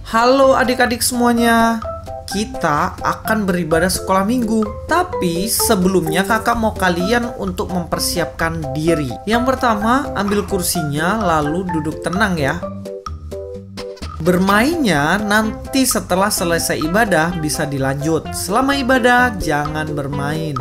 Halo adik-adik semuanya, kita akan beribadah sekolah minggu. Tapi sebelumnya kakak mau kalian untuk mempersiapkan diri. Yang pertama, ambil kursinya lalu duduk tenang ya. Bermainnya nanti setelah selesai ibadah bisa dilanjut. Selama ibadah jangan bermain.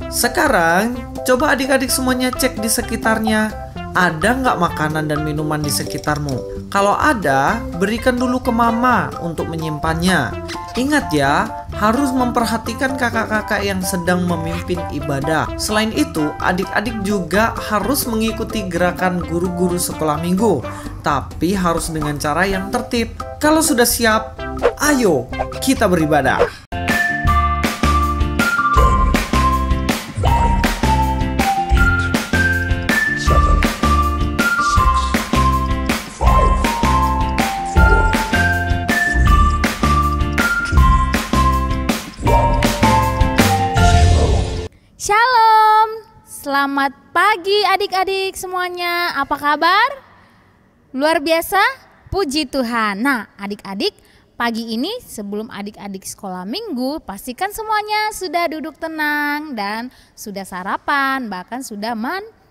Sekarang coba adik-adik semuanya cek di sekitarnya. Ada nggak makanan dan minuman di sekitarmu? Kalau ada, berikan dulu ke mama untuk menyimpannya. Ingat ya, harus memperhatikan kakak-kakak yang sedang memimpin ibadah. Selain itu, adik-adik juga harus mengikuti gerakan guru-guru sekolah minggu. Tapi harus dengan cara yang tertib. Kalau sudah siap, ayo kita beribadah. Shalom, selamat pagi adik-adik semuanya. Apa kabar? Luar biasa, puji Tuhan. Nah, adik-adik, pagi ini sebelum adik-adik sekolah minggu, pastikan semuanya sudah duduk tenang dan sudah sarapan, bahkan sudah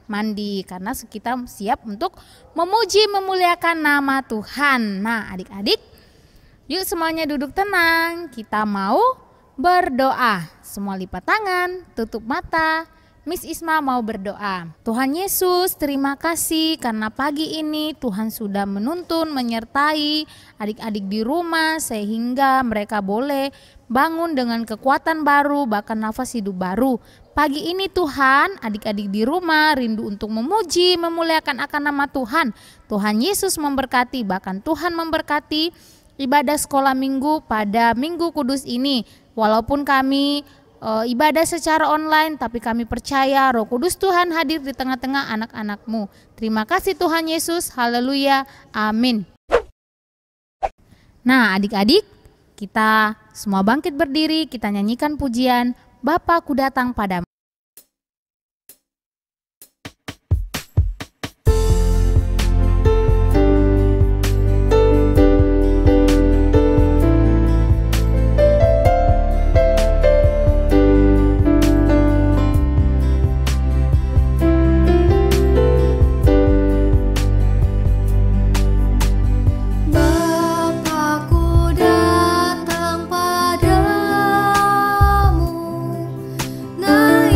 mandi karena kita siap untuk memuji memuliakan nama Tuhan. Nah, adik-adik, yuk semuanya duduk tenang. Kita mau berdoa. Semua lipat tangan, tutup mata. Miss Isma mau berdoa. Tuhan Yesus, terima kasih karena pagi ini Tuhan sudah menuntun, menyertai adik-adik di rumah sehingga mereka boleh bangun dengan kekuatan baru, bahkan nafas hidup baru. Pagi ini Tuhan, adik-adik di rumah rindu untuk memuji, memuliakan akan nama Tuhan. Tuhan Yesus memberkati, bahkan Tuhan memberkati ibadah sekolah minggu pada Minggu Kudus ini. Walaupun kami ibadah secara online, tapi kami percaya Roh Kudus Tuhan hadir di tengah-tengah anak-anak-Mu. Terima kasih Tuhan Yesus, haleluya, amin. Nah adik-adik, kita semua bangkit berdiri, kita nyanyikan pujian Bapa ku datang padamu. Nah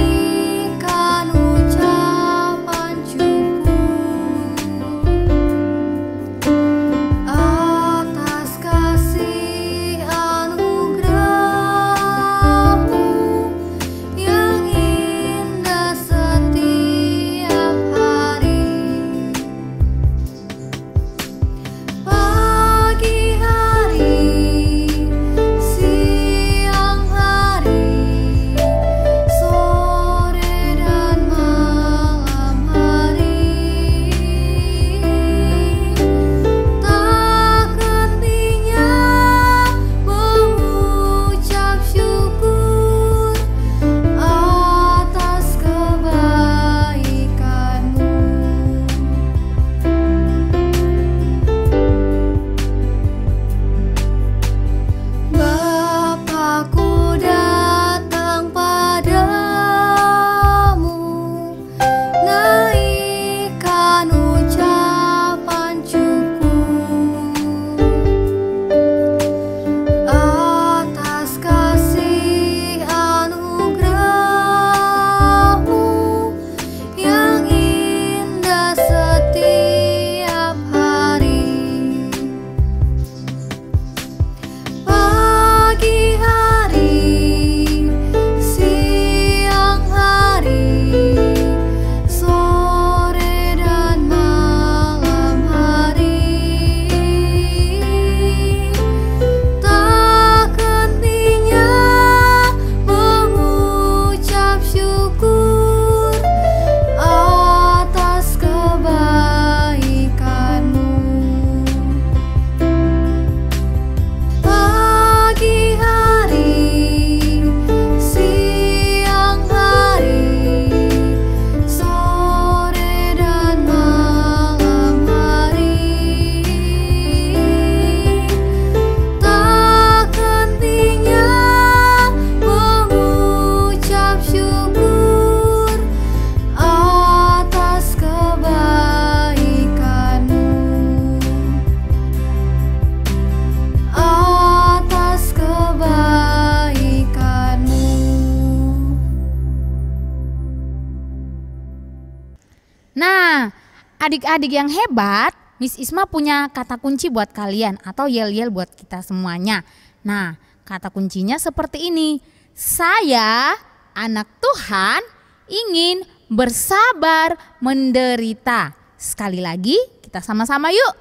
adik-adik yang hebat, Miss Isma punya kata kunci buat kalian atau yel-yel buat kita semuanya. Nah, kata kuncinya seperti ini. Saya, anak Tuhan, ingin bersabar menderita. Sekali lagi, kita sama-sama yuk.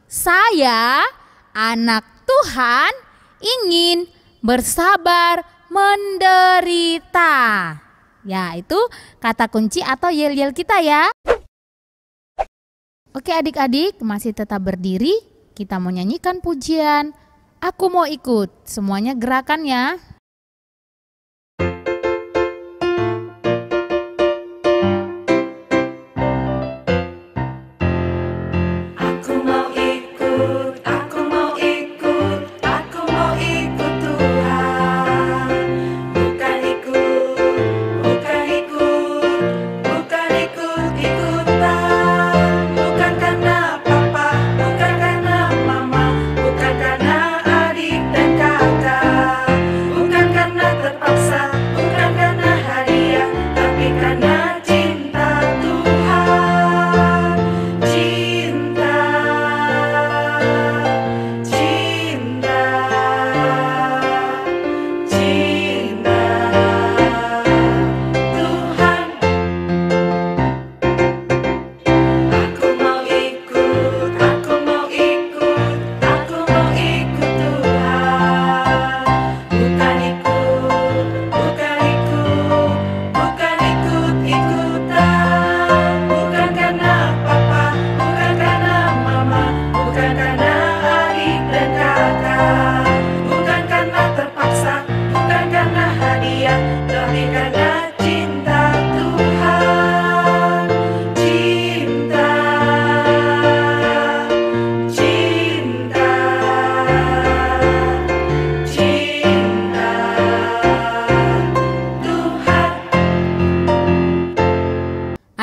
Saya, anak Tuhan, ingin bersabar menderita. Ya, itu kata kunci atau yel-yel kita ya. Oke adik-adik, masih tetap berdiri. Kita mau nyanyikan pujian. Aku mau ikut. Semuanya gerakan ya.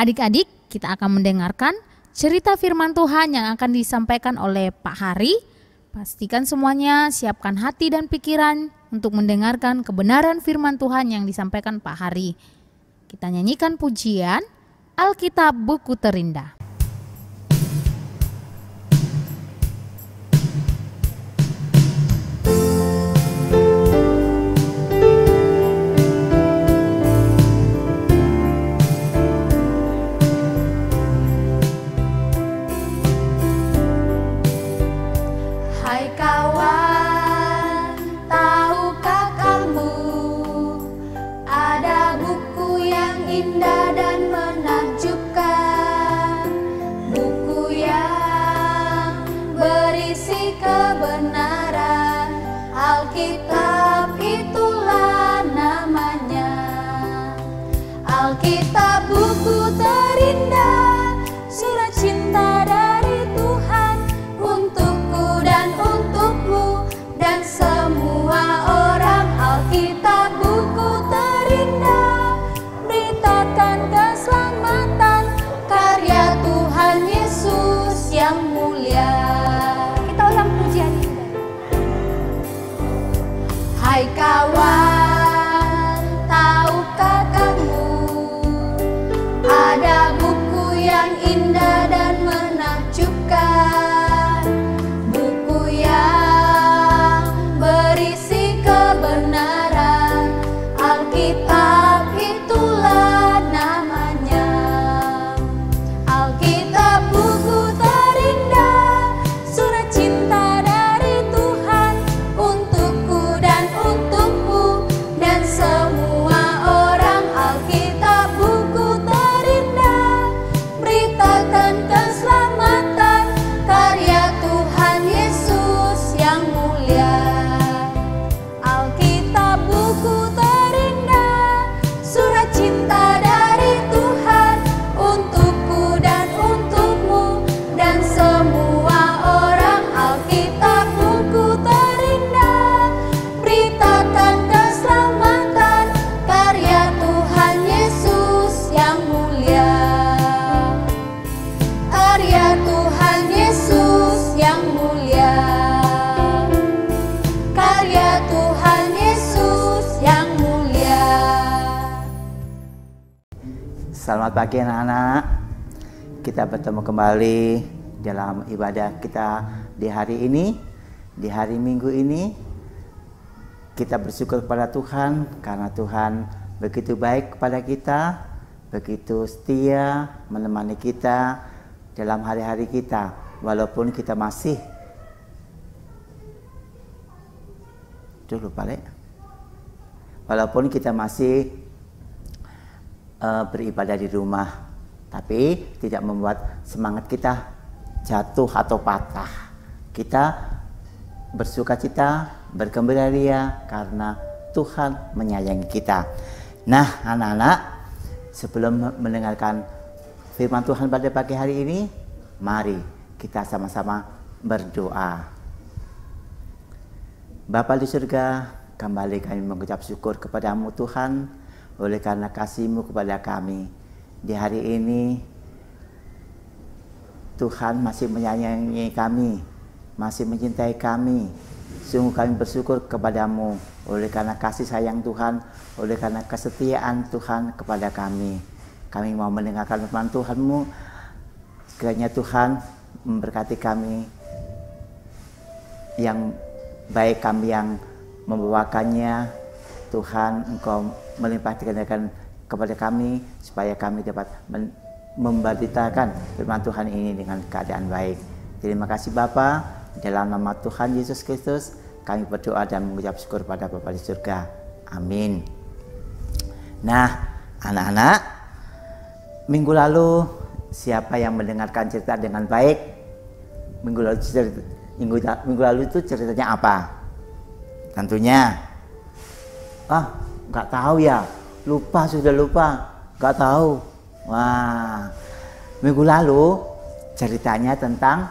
Adik-adik, kita akan mendengarkan cerita firman Tuhan yang akan disampaikan oleh Pak Hari. Pastikan semuanya siapkan hati dan pikiran untuk mendengarkan kebenaran firman Tuhan yang disampaikan Pak Hari. Kita nyanyikan pujian Alkitab Buku Terindah. Alkitab itulah namanya. Alkitab buku terindah, surat cinta dari Tuhan untukku dan untukmu dan semua orang. Alkitab buku terindah, beritakan keselamatan karya Tuhan Yesus yang mulia. Kita ulang pujian ini. Hai kawan, tahukah kamu ada buku yang indah dan menakjubkan, buku yang berisi kebenaran. Alkitab itulah namanya. Alkitab buku terindah, surat cinta dari Tuhan untukku dan untukmu dan semua orang. Alkitab buku terindah, beritakan keselamatan karya Tuhan Yesus yang mulia. Alkitab buku terindah, surat cinta dari Tuhan untukku dan untukmu dan semua orang. Alkitab buku terindah, beritakan keselamatan karya Tuhan Yesus yang mulia. Karya Tuhan Yesus yang mulia. Karya Tuhan Yesus yang mulia. Selamat pagi anak-anak. kita bertemu kembali dalam ibadah kita di hari ini, di hari Minggu ini. Kita bersyukur kepada Tuhan karena Tuhan begitu baik kepada kita, begitu setia menemani kita dalam hari-hari kita, walaupun kita masih walaupun kita masih beribadah di rumah, tapi tidak membuat semangat kita jatuh atau patah. Kita bersukacita, bergembira ria karena Tuhan menyayangi kita. Nah, anak-anak, sebelum mendengarkan firman Tuhan pada pagi hari ini, mari kita sama-sama berdoa. Bapa di surga, kembali kami mengucap syukur kepadamu Tuhan, oleh karena kasih-Mu kepada kami. Di hari ini Tuhan masih menyayangi kami, masih mencintai kami. Sungguh kami bersyukur kepadamu oleh karena kasih sayang Tuhan, oleh karena kesetiaan Tuhan kepada kami. Kami mau mendengarkan firman Tuhan-Mu. Kiranya Tuhan memberkati kami, yang baik kami yang membawakannya. Tuhan, Engkau melimpahkan kepada kami supaya kami dapat memberitakan firman Tuhan ini dengan keadaan baik. Terima kasih Bapa, dalam nama Tuhan Yesus Kristus kami berdoa dan mengucap syukur pada Bapa di surga. Amin. Nah, anak-anak, minggu lalu siapa yang mendengarkan cerita dengan baik? Minggu lalu itu ceritanya apa? Tentunya nggak tahu ya, sudah lupa, nggak tahu. Wah, minggu lalu ceritanya tentang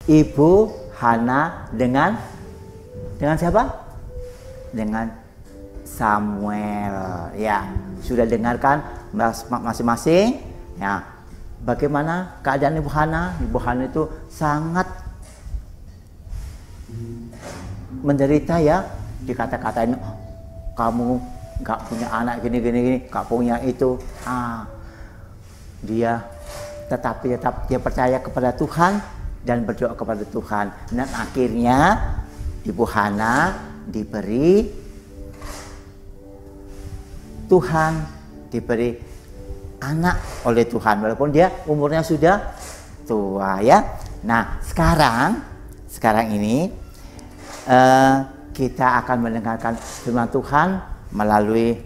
Ibu Hana dengan siapa? Dengan Samuel. Ya, sudah dengarkan masing-masing. Ya, bagaimana keadaan Ibu Hana? Ibu Hana itu sangat menderita ya, dikata-katain, kamu nggak punya anak gini, nggak punya itu. Dia tetap dia percaya kepada Tuhan dan berdoa kepada Tuhan. Dan akhirnya Ibu Hana diberi anak oleh Tuhan, walaupun dia umurnya sudah tua ya. Nah, sekarang ini kita akan mendengarkan firman Tuhan melalui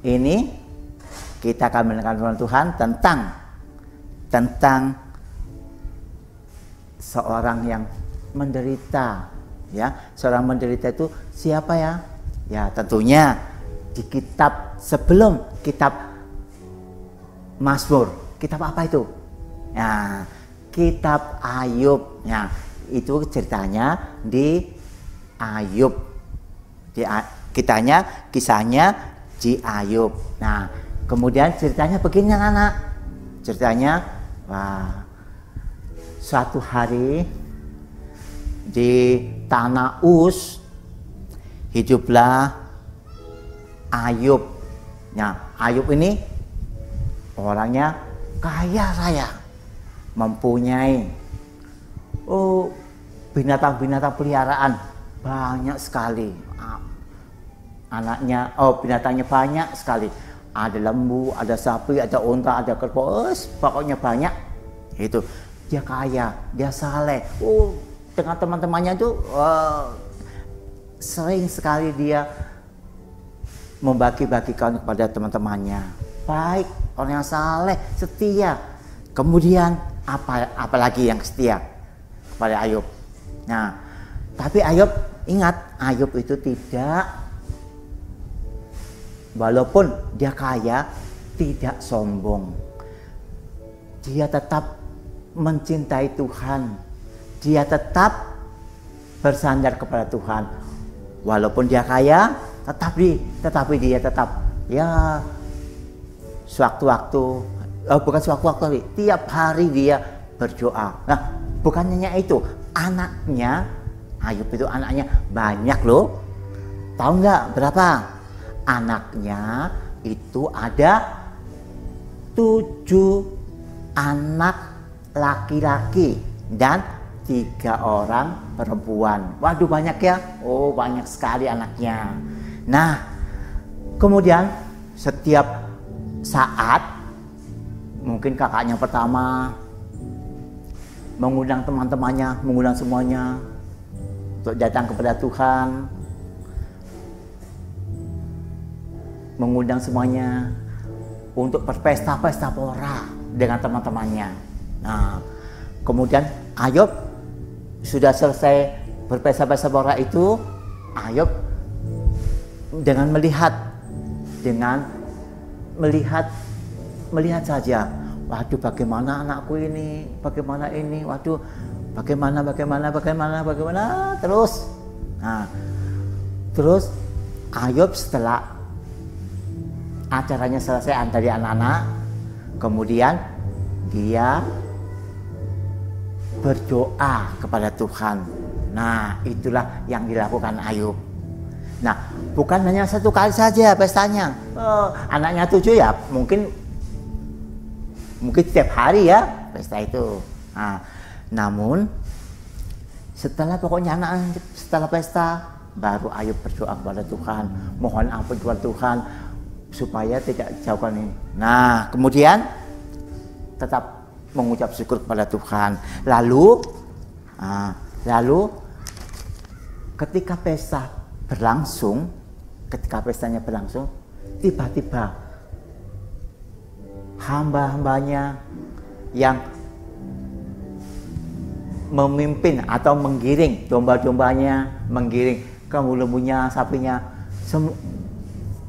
ini. Kita akan mendengarkan firman Tuhan tentang seorang yang menderita ya. Seorang menderita itu siapa ya? Ya, tentunya di sebelum kitab Mazmur. Kitab apa itu? Nah, kitab Ayub. Nah, itu ceritanya di Ayub. Kisahnya di Ayub. Nah, kemudian ceritanya begini anak. Ceritanya, suatu hari di tanah Uz hiduplah Ayub. Nah, Ayub ini orangnya kaya raya, mempunyai binatang-binatang peliharaan banyak sekali. Binatangnya banyak sekali. Ada lembu, ada sapi, ada unta, ada kerbau, pokoknya banyak. Itu dia kaya, dia saleh. Dengan teman-temannya itu sering sekali dia membagi-bagikan kepada teman-temannya. Baik, orang yang saleh, setia. Kemudian apalagi yang setia kepada Ayub. Nah, tapi Ayub, ingat, Ayub itu walaupun dia kaya, tidak sombong. Dia tetap mencintai Tuhan. Dia tetap bersandar kepada Tuhan. Walaupun dia kaya, tetapi dia tetap tiap hari dia berdoa. Nah, bukan hanya itu, anaknya Ayub itu anaknya banyak loh. Tahu nggak berapa? Anaknya itu ada 7 anak laki-laki dan 3 orang perempuan. Waduh, banyak ya. Oh, banyak sekali anaknya. Nah, kemudian setiap saat mungkin kakaknya pertama mengundang teman-temannya, mengundang semuanya untuk datang kepada Tuhan, mengundang semuanya untuk berpesta-pesta pora dengan teman-temannya. Nah, kemudian Ayub sudah selesai berpesta-pesta pora itu, Ayub dengan melihat saja. Waduh, bagaimana anakku ini, bagaimana ini, waduh, bagaimana, terus. Nah, terus Ayub setelah acaranya selesai dari anak-anak, kemudian dia berdoa kepada Tuhan. Nah, itulah yang dilakukan Ayub. Nah, bukan hanya satu kali saja pestanya. Anaknya 7 ya, mungkin setiap hari ya pesta itu. Nah, namun setelah pesta baru Ayub berdoa kepada Tuhan, mohon ampun kepada Tuhan supaya tidak jauhkan ini. Nah, kemudian tetap mengucap syukur kepada Tuhan. Lalu ketika pestanya berlangsung, tiba-tiba hamba-hambanya yang memimpin atau menggiring domba-dombanya, menggiring lembu-lembunya, sapinya,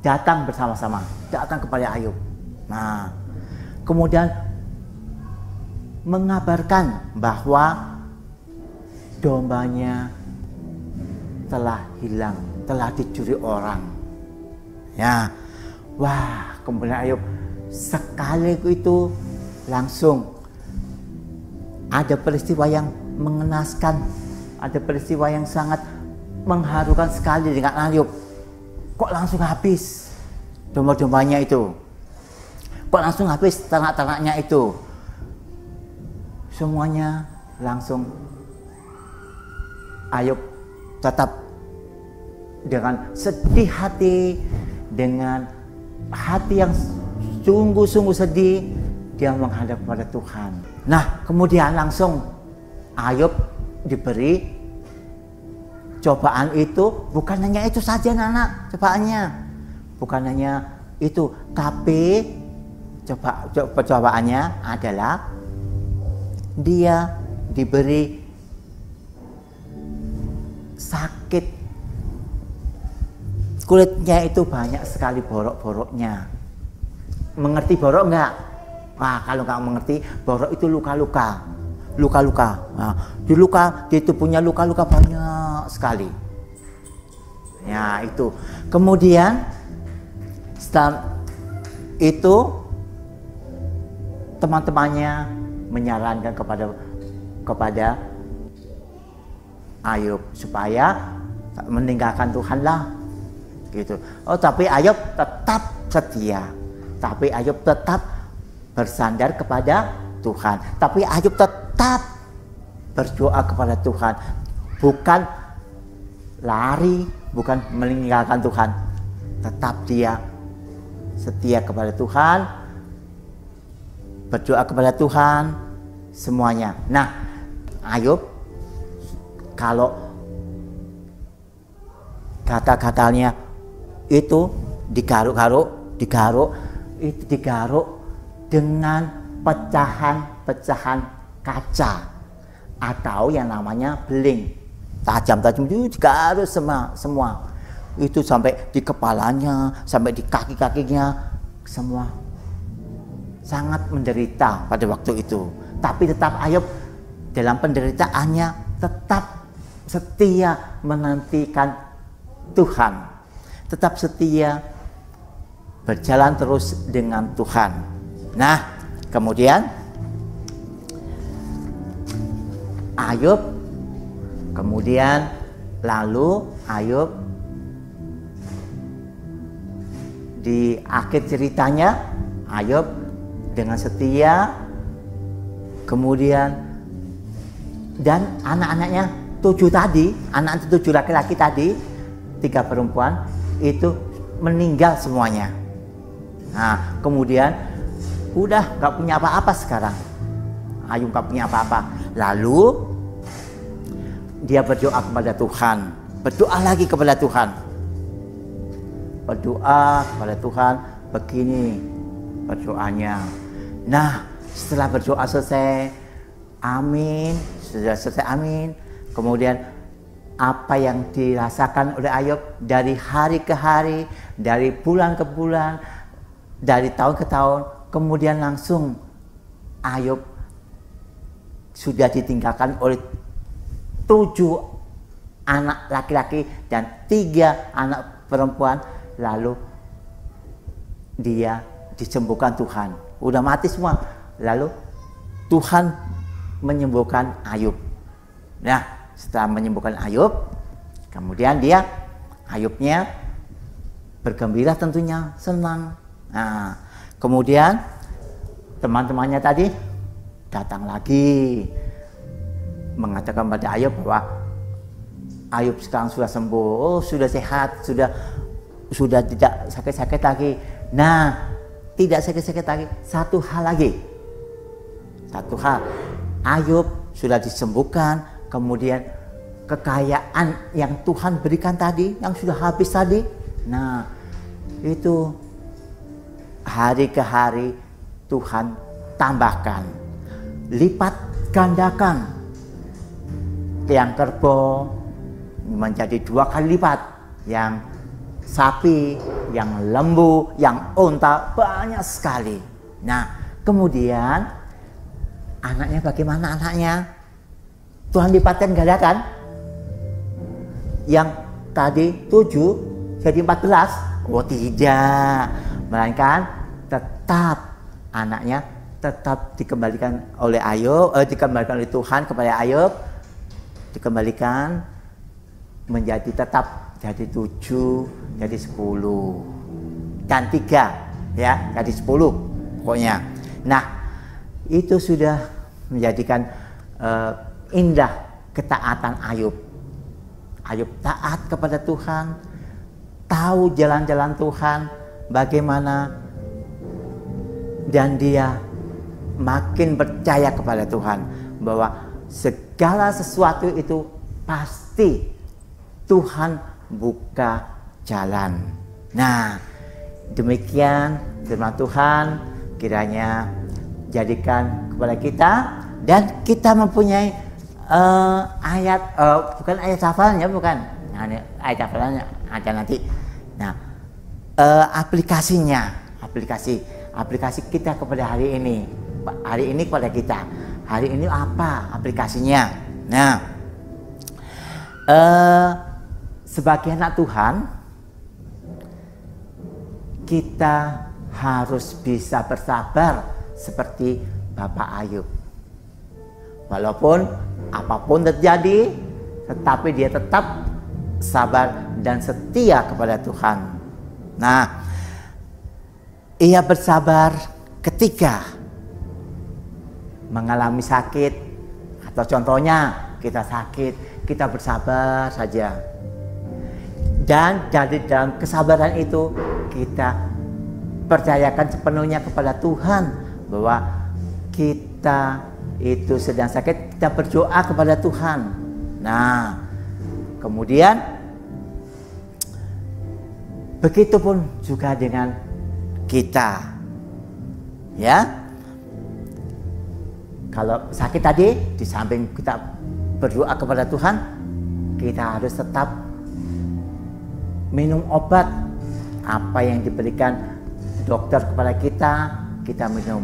datang bersama-sama, datang kepada Ayub. Nah, kemudian mengabarkan bahwa dombanya telah hilang, telah dicuri orang. Ya, wah, kemudian Ayub sekali itu langsung ada peristiwa yang mengenaskan, ada peristiwa yang sangat mengharukan sekali dengan Ayub. Kok langsung habis domba-dombanya itu? Kok langsung habis ternak-ternaknya itu? Semuanya langsung Ayub tetap dengan sedih hati, dengan hati yang sungguh-sungguh sedih, dia menghadap kepada Tuhan. Nah, kemudian langsung Ayub diberi cobaan itu. Bukan hanya itu saja anak cobaannya, bukan hanya itu, tapi cobaannya adalah dia diberi sakit, kulitnya itu banyak sekali borok-boroknya. Mengerti borok enggak? Wah, kalau nggak mengerti, borok itu luka-luka. Nah, di tubuhnya luka-luka banyak sekali. Ya, itu. Kemudian setelah itu teman-temannya menyarankan kepada Ayub supaya meninggalkan Tuhan lah, gitu. Oh, tapi Ayub tetap setia. Tapi Ayub tetap bersandar kepada Tuhan. Tapi Ayub tetap berdoa kepada Tuhan. Bukan lari, bukan meninggalkan Tuhan. Tetap dia setia kepada Tuhan, berdoa kepada Tuhan, semuanya. Nah, Ayub kalau kata-katanya itu digaruk dengan pecahan kaca atau yang namanya beling, tajam-tajam itu digaruk semua itu, sampai di kepalanya, sampai di kaki-kakinya, semua sangat menderita pada waktu itu. Tapi tetap Ayub dalam penderitaannya tetap setia menantikan Tuhan, tetap setia berjalan terus dengan Tuhan. Nah, kemudian Ayub lalu Ayub di akhir ceritanya Ayub dengan setia, kemudian dan anak-anaknya 7 tadi, anak 7 laki-laki tadi, 3 perempuan itu meninggal semuanya. Nah, kemudian udah nggak punya apa-apa sekarang. Ayub nggak punya apa-apa. Lalu dia berdoa kepada Tuhan, berdoa lagi kepada Tuhan, berdoa kepada Tuhan. Begini berdoanya. Nah, setelah berdoa selesai, amin, sudah selesai, amin. Kemudian apa yang dirasakan oleh Ayub dari hari ke hari, dari bulan ke bulan, dari tahun ke tahun, kemudian langsung Ayub sudah ditinggalkan oleh 7 anak laki-laki dan 3 anak perempuan. Lalu dia disembuhkan Tuhan. Udah mati semua. Lalu Tuhan menyembuhkan Ayub. Nah, setelah menyembuhkan Ayub, kemudian Ayubnya bergembira, tentunya senang. Nah, kemudian teman-temannya tadi datang lagi mengatakan pada Ayub bahwa Ayub sekarang sudah sembuh, sudah sehat, sudah tidak sakit-sakit lagi. Nah, tidak sakit-sakit lagi. Satu hal, Ayub sudah disembuhkan, kemudian kekayaan yang Tuhan berikan tadi, yang sudah habis tadi, nah itu hari ke hari Tuhan tambahkan, lipat gandakan. Yang kerbau menjadi 2 kali lipat, yang sapi, yang lembu, yang unta, banyak sekali. Nah, kemudian anaknya bagaimana anaknya? Tuhan lipatkan gandakan. Yang tadi 7 jadi 14. Oh tidak, melainkan tetap anaknya tetap dikembalikan oleh Ayub, dikembalikan oleh Tuhan kepada Ayub, dikembalikan menjadi tetap jadi 7, jadi 10 dan 3 ya, jadi 10 pokoknya. Nah, itu sudah menjadikan indah ketaatan Ayub. Ayub taat kepada Tuhan, tahu jalan-jalan Tuhan bagaimana, dan dia makin percaya kepada Tuhan bahwa segala sesuatu itu pasti Tuhan buka jalan. Nah, demikian firman Tuhan, kiranya jadikan kepada kita, dan kita mempunyai ayat, bukan ayat hafalannya, bukan. Nah, ini ayat hafalannya ada nanti. Nah, aplikasi kita kepada hari ini kepada kita. Hari ini apa aplikasinya? Nah, sebagai anak Tuhan, kita harus bisa bersabar seperti Bapak Ayub. Walaupun apapun terjadi, tetapi dia tetap sabar dan setia kepada Tuhan. Nah, ia bersabar ketika mengalami sakit, atau contohnya kita sakit, kita bersabar saja. Dan dari dalam kesabaran itu kita percayakan sepenuhnya kepada Tuhan bahwa kita itu sedang sakit, kita berdoa kepada Tuhan. Nah, kemudian begitupun juga dengan kita, ya. Kalau sakit tadi, di samping kita berdoa kepada Tuhan, kita harus tetap minum obat. Apa yang diberikan dokter kepada kita minum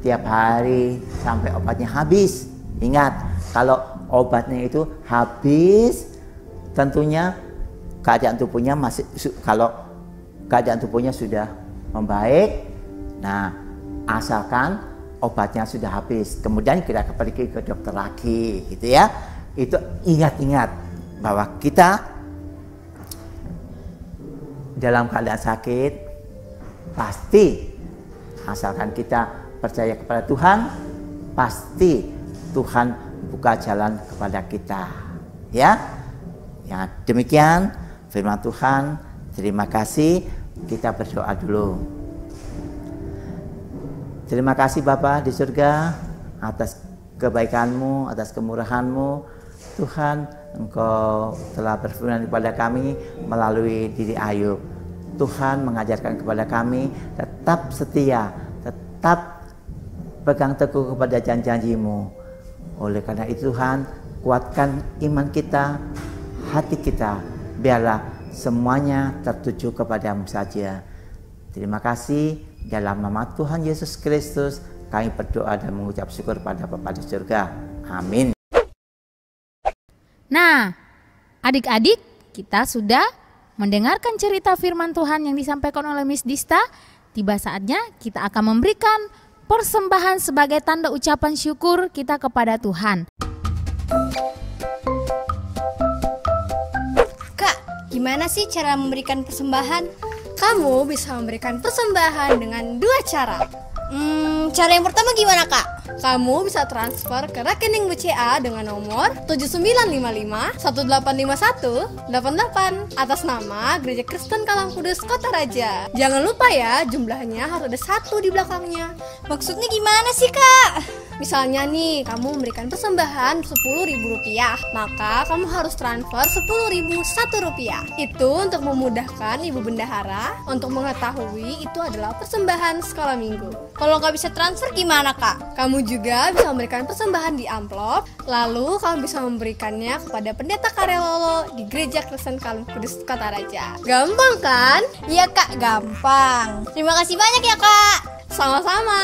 tiap hari sampai obatnya habis. Ingat, kalau obatnya itu habis, tentunya keadaan tubuhnya kalau keadaan tubuhnya sudah membaik, nah asalkan obatnya sudah habis, kemudian kita pergi ke dokter lagi, gitu ya. Itu ingat bahwa kita dalam keadaan sakit, pasti asalkan kita percaya kepada Tuhan, pasti Tuhan buka jalan kepada kita. Ya, demikian firman Tuhan. Terima kasih. Kita berdoa dulu. Terima kasih Bapa di surga atas kebaikan-Mu, atas kemurahan-Mu. Tuhan, Engkau telah berfirman kepada kami melalui diri Ayub. Tuhan mengajarkan kepada kami tetap setia, tetap pegang teguh kepada janji-janji-Mu. Oleh karena itu Tuhan, kuatkan iman kita, hati kita, biarlah semuanya tertuju kepada-Mu saja. Terima kasih. Dalam nama Tuhan Yesus Kristus kami berdoa dan mengucap syukur pada Bapa di surga. Amin. Nah, adik-adik, kita sudah mendengarkan cerita firman Tuhan yang disampaikan oleh Miss Dista. Tiba saatnya kita akan memberikan persembahan sebagai tanda ucapan syukur kita kepada Tuhan. Kak, gimana sih cara memberikan persembahan? Kamu bisa memberikan persembahan dengan 2 cara. Cara yang pertama gimana, Kak? Kamu bisa transfer ke rekening BCA dengan nomor 7955-185188 atas nama Gereja Kristen Kalang Kudus Kota Raja. Jangan lupa ya, jumlahnya harus ada 1 di belakangnya. Maksudnya gimana sih, Kak? Misalnya nih, kamu memberikan persembahan Rp10.000, maka kamu harus transfer Rp10.001. Itu untuk memudahkan Ibu Bendahara untuk mengetahui itu adalah persembahan sekolah minggu. Kalau nggak bisa transfer gimana, Kak? Kamu juga bisa memberikan persembahan di amplop, lalu kamu bisa memberikannya kepada Pendeta Karelolo di Gereja Kristen Kalang Kudus Kota Raja. Gampang kan? Iya, Kak, gampang. Terima kasih banyak ya, Kak. Sama-sama.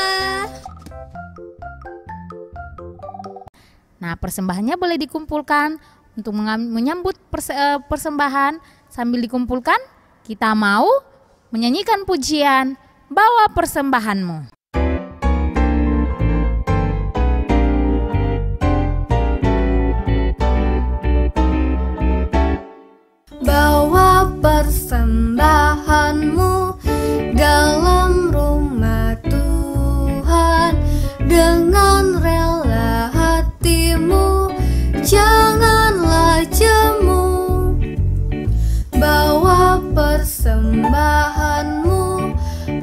Nah, persembahannya boleh dikumpulkan. Untuk menyambut persembahan sambil dikumpulkan, kita mau menyanyikan pujian Bawa Persembahanmu. Bawa persembahanmu dalam rumah Tuhan dengan rela hatimu, janganlah jemu. Bawa persembahanmu,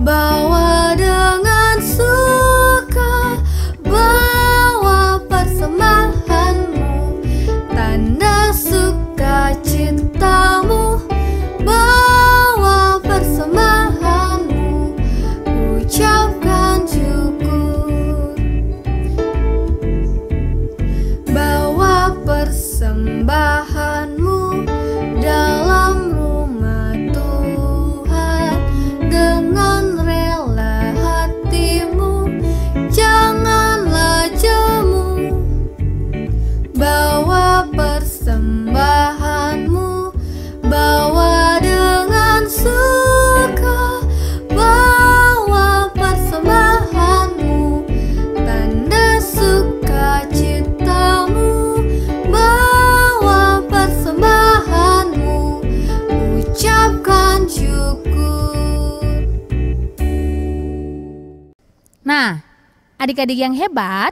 bawa dengan suka. Bawa persembahanmu, tanda sukacitamu. Bawa persembahanmu, ucapkan syukur. Bawa persembahanmu dalam rumah Tuhan dengan rela hatimu, janganlah jemu. Bawa persembahanmu, bawa dengan suka. Bawa persembahanmu, tanda sukacitamu. Bawa persembahanmu, ucapkan syukur. Nah, adik-adik yang hebat,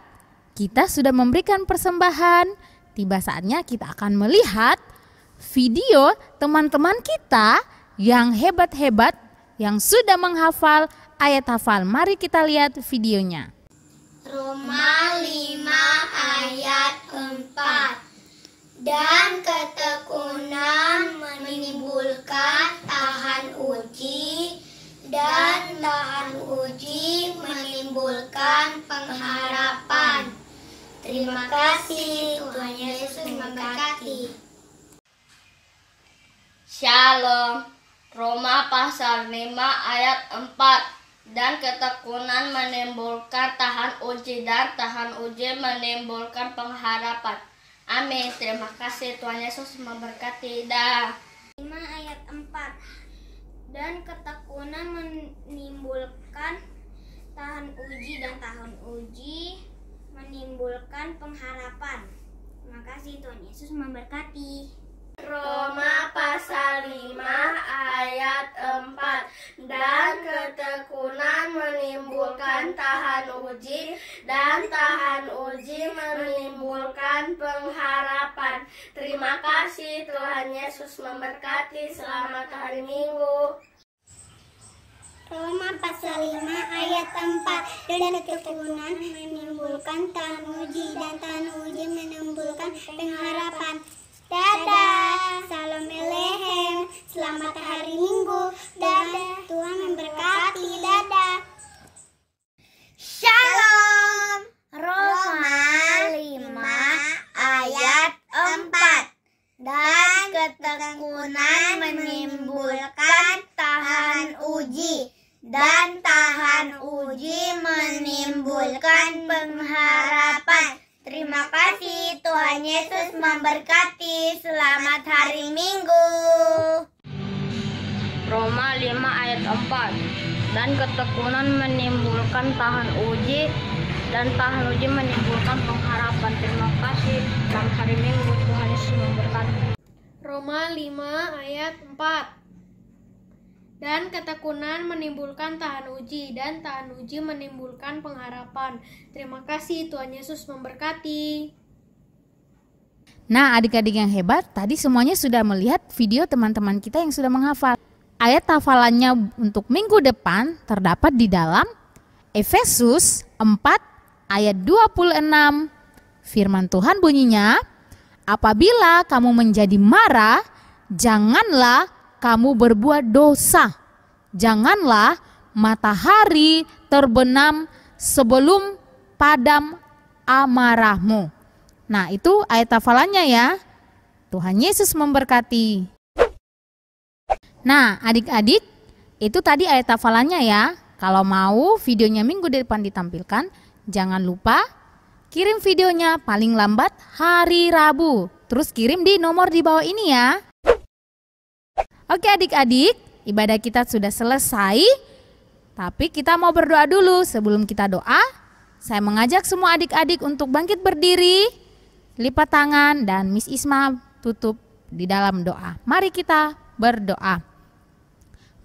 kita sudah memberikan persembahan. Tiba saatnya kita akan melihat video teman-teman kita yang hebat-hebat yang sudah menghafal ayat hafal. Mari kita lihat videonya. Roma 5 ayat 4. Dan ketekunan menimbulkan tahan uji, dan tahan uji menimbulkan pengharapan. Terima kasih, Tuhan Yesus memberkati. Shalom. Roma pasal 5 ayat 4. Dan ketekunan menimbulkan tahan uji, dan tahan uji menimbulkan pengharapan. Amin. Terima kasih, Tuhan Yesus memberkati. Dah. 5 ayat 4. Dan ketekunan menimbulkan tahan uji, dan tahan uji menimbulkan pengharapan. Terima kasih, Tuhan Yesus memberkati. Roma pasal 5 ayat 4. Dan ketekunan menimbulkan tahan uji, dan tahan uji menimbulkan pengharapan. Terima kasih, Tuhan Yesus memberkati. Selamat hari Minggu. Roma pasal 5 ayat 4. Dan ketekunan menimbulkan tahan uji, dan tahan uji menimbulkan pengharapan. Dadah, salam Elehem, selamat hari Minggu. Dadah, Tuhan memberkati. Dadah. Shalom. Roma 5 ayat 4. Dan ketekunan menimbulkan tahan uji, dan tahan uji menimbulkan pengharapan. Terima kasih, Tuhan Yesus memberkati. Selamat hari Minggu. Roma 5 ayat 4. Dan ketekunan menimbulkan tahan uji, dan tahan uji menimbulkan pengharapan. Terima kasih. Selamat hari Minggu. Tuhan Yesus memberkati. Roma 5 ayat 4. Dan ketekunan menimbulkan tahan uji, dan tahan uji menimbulkan pengharapan. Terima kasih, Tuhan Yesus memberkati. Nah, adik-adik yang hebat, tadi semuanya sudah melihat video teman-teman kita yang sudah menghafal. Ayat hafalannya untuk minggu depan terdapat di dalam Efesus 4 ayat 26. Firman Tuhan bunyinya, apabila kamu menjadi marah, janganlah kamu berbuat dosa. Janganlah matahari terbenam sebelum padam amarahmu. Nah, itu ayat hafalannya ya. Tuhan Yesus memberkati. Nah, adik-adik, itu tadi ayat hafalannya ya. Kalau mau videonya minggu depan ditampilkan, jangan lupa kirim videonya paling lambat hari Rabu. Terus kirim di nomor di bawah ini ya. Oke adik-adik, ibadah kita sudah selesai. Tapi kita mau berdoa dulu. Sebelum kita doa, saya mengajak semua adik-adik untuk bangkit berdiri, lipat tangan, dan Miss Isma tutup di dalam doa. Mari kita berdoa.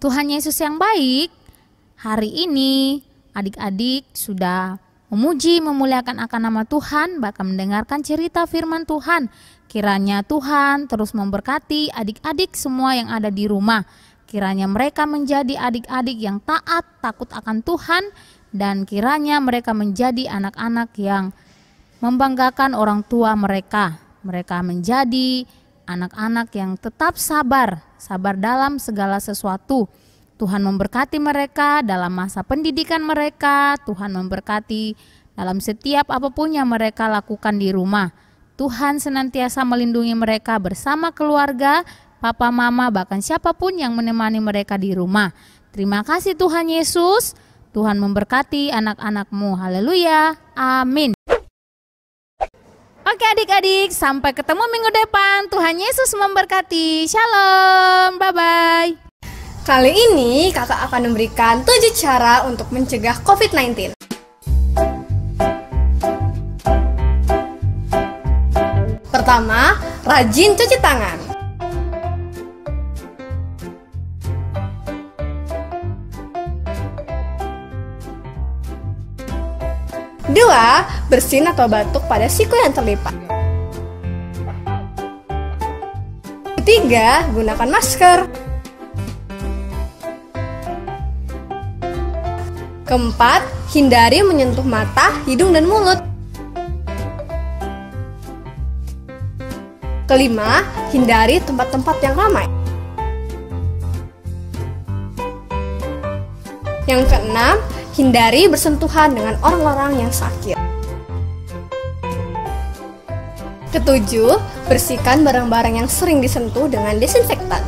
Tuhan Yesus yang baik, hari ini adik-adik sudah memuji, memuliakan akan nama Tuhan, bahkan mendengarkan cerita firman Tuhan. Kiranya Tuhan terus memberkati adik-adik semua yang ada di rumah. Kiranya mereka menjadi adik-adik yang taat, takut akan Tuhan, dan kiranya mereka menjadi anak-anak yang membanggakan orang tua mereka. Mereka menjadi anak-anak yang tetap sabar dalam segala sesuatu. Tuhan memberkati mereka dalam masa pendidikan mereka. Tuhan memberkati dalam setiap apapun yang mereka lakukan di rumah. Tuhan senantiasa melindungi mereka bersama keluarga, papa, mama, bahkan siapapun yang menemani mereka di rumah. Terima kasih Tuhan Yesus. Tuhan memberkati anak-anak-Mu. Haleluya. Amin. Oke adik-adik, sampai ketemu minggu depan. Tuhan Yesus memberkati. Shalom. Bye-bye. Kali ini kakak akan memberikan 7 cara untuk mencegah COVID-19. Pertama, rajin cuci tangan. Dua, bersin atau batuk pada siku yang terlipat. Ketiga, gunakan masker. Keempat, hindari menyentuh mata, hidung, dan mulut. Kelima, hindari tempat-tempat yang ramai. Yang keenam, hindari bersentuhan dengan orang-orang yang sakit. Ketujuh, bersihkan barang-barang yang sering disentuh dengan desinfektan.